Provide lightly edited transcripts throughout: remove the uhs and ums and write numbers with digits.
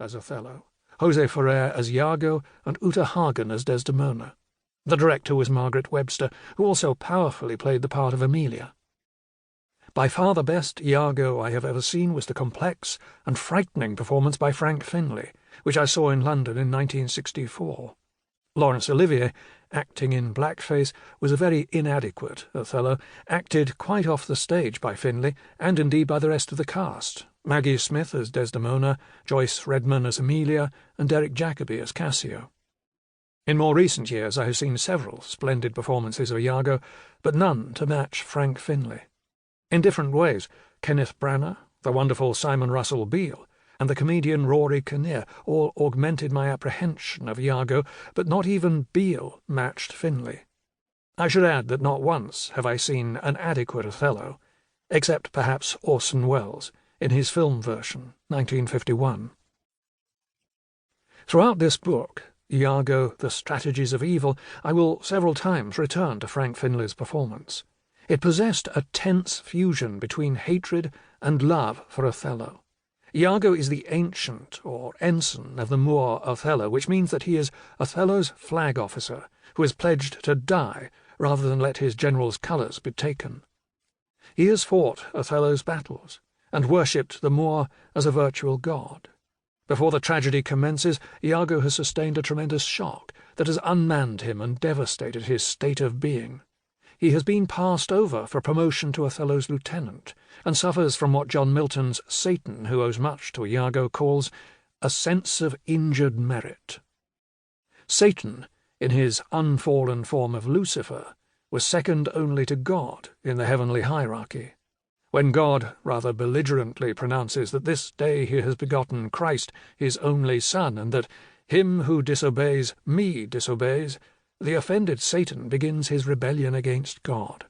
as Othello, Jose Ferrer as Iago, and Uta Hagen as Desdemona. The director was Margaret Webster, who also powerfully played the part of Emilia. By far the best Iago I have ever seen was the complex and frightening performance by Frank Finlay, which I saw in London in 1964. Laurence Olivier, acting in blackface, was a very inadequate Othello, acted quite off the stage by Finlay, and indeed by the rest of the cast, Maggie Smith as Desdemona, Joyce Redman as Emilia, and Derek Jacobi as Cassio. In more recent years I have seen several splendid performances of Iago, but none to match Frank Finlay. In different ways, Kenneth Branagh, the wonderful Simon Russell Beale, and the comedian Rory Kinnear all augmented my apprehension of Iago, but not even Beale matched Finlay. I should add that not once have I seen an adequate Othello, except perhaps Orson Welles, in his film version, 1951. Throughout this book, Iago, The Strategies of Evil, I will several times return to Frank Finlay's performance. It possessed a tense fusion between hatred and love for Othello. Iago is the ancient, or ensign, of the Moor Othello, which means that he is Othello's flag officer, who is pledged to die rather than let his general's colours be taken. He has fought Othello's battles, and worshipped the Moor as a virtual god. Before the tragedy commences, Iago has sustained a tremendous shock that has unmanned him and devastated his state of being. He has been passed over for promotion to Othello's lieutenant, and suffers from what John Milton's Satan, who owes much to Iago, calls a sense of injured merit. Satan, in his unfallen form of Lucifer, was second only to God in the heavenly hierarchy. When God rather belligerently pronounces that this day he has begotten Christ, his only Son, and that him who disobeys me disobeys, the offended Satan begins his rebellion against God.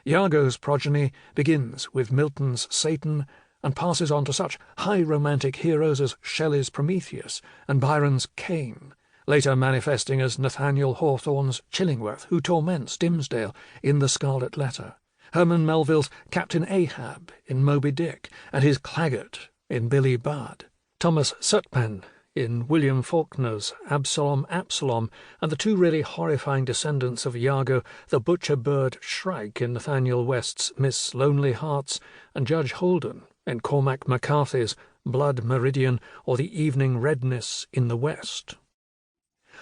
Iago's progeny begins with Milton's Satan and passes on to such high romantic heroes as Shelley's Prometheus and Byron's Cain, later manifesting as Nathaniel Hawthorne's Chillingworth, who torments Dimmesdale in The Scarlet Letter, Herman Melville's Captain Ahab in Moby Dick, and his Claggart in Billy Budd, Thomas Sutpen in William Faulkner's Absalom, and the two really horrifying descendants of Iago, the butcher-bird Shrike in Nathaniel West's Miss Lonely Hearts, and Judge Holden in Cormac McCarthy's Blood Meridian, or The Evening Redness in the West.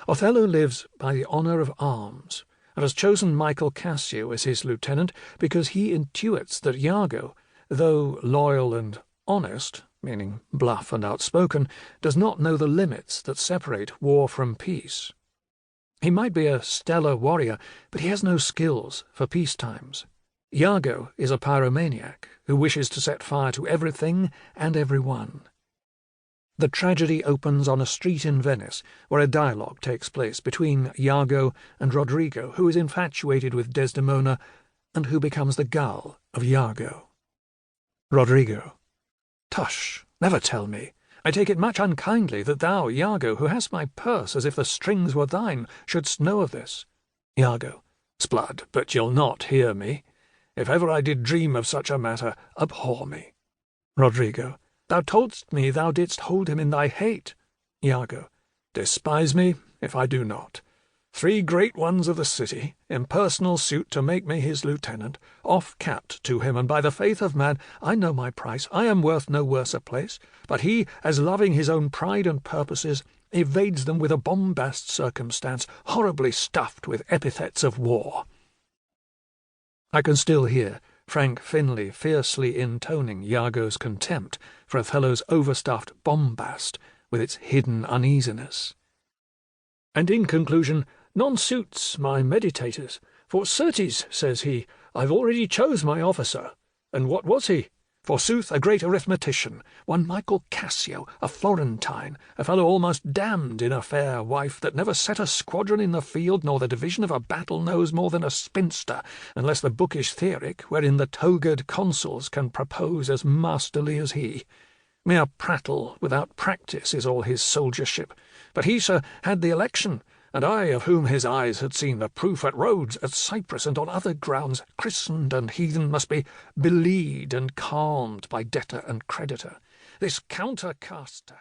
Othello lives by the honour of arms, and has chosen Michael Cassio as his lieutenant because he intuits that Iago, though loyal and honest, meaning bluff and outspoken, does not know the limits that separate war from peace. He might be a stellar warrior, but he has no skills for peace times. Iago is a pyromaniac who wishes to set fire to everything and everyone. The tragedy opens on a street in Venice, where a dialogue takes place between Iago and Rodrigo, who is infatuated with Desdemona and who becomes the gull of Iago. Rodrigo: Tush, never tell me. I take it much unkindly that thou, Iago, who hast my purse as if the strings were thine, shouldst know of this. Iago: Sblood, but you'll not hear me. If ever I did dream of such a matter, abhor me. Rodrigo: Thou toldst me thou didst hold him in thy hate. Iago: Despise me, if I do not. 3 great ones of the city, in personal suit to make me his lieutenant, off-capped to him, and by the faith of man, I know my price, I am worth no worse a place, but he, as loving his own pride and purposes, evades them with a bombast circumstance, horribly stuffed with epithets of war. I can still hear Frank Finlay fiercely intoning Iago's contempt for Othello's overstuffed bombast with its hidden uneasiness. And in conclusion, none suits my meditators, for certes, says he, I've already chose my officer. And what was he? Forsooth, a great arithmetician, one Michael Cassio, a Florentine, a fellow almost damned in a fair wife, that never set a squadron in the field, nor the division of a battle knows more than a spinster, unless the bookish theoric, wherein the togaed consuls can propose as masterly as he. Mere prattle without practice is all his soldiership. But he, sir, had the election, and I, of whom his eyes had seen the proof at Rhodes, at Cyprus, and on other grounds, christened and heathen, must be beleed and calmed by debtor and creditor. This countercaster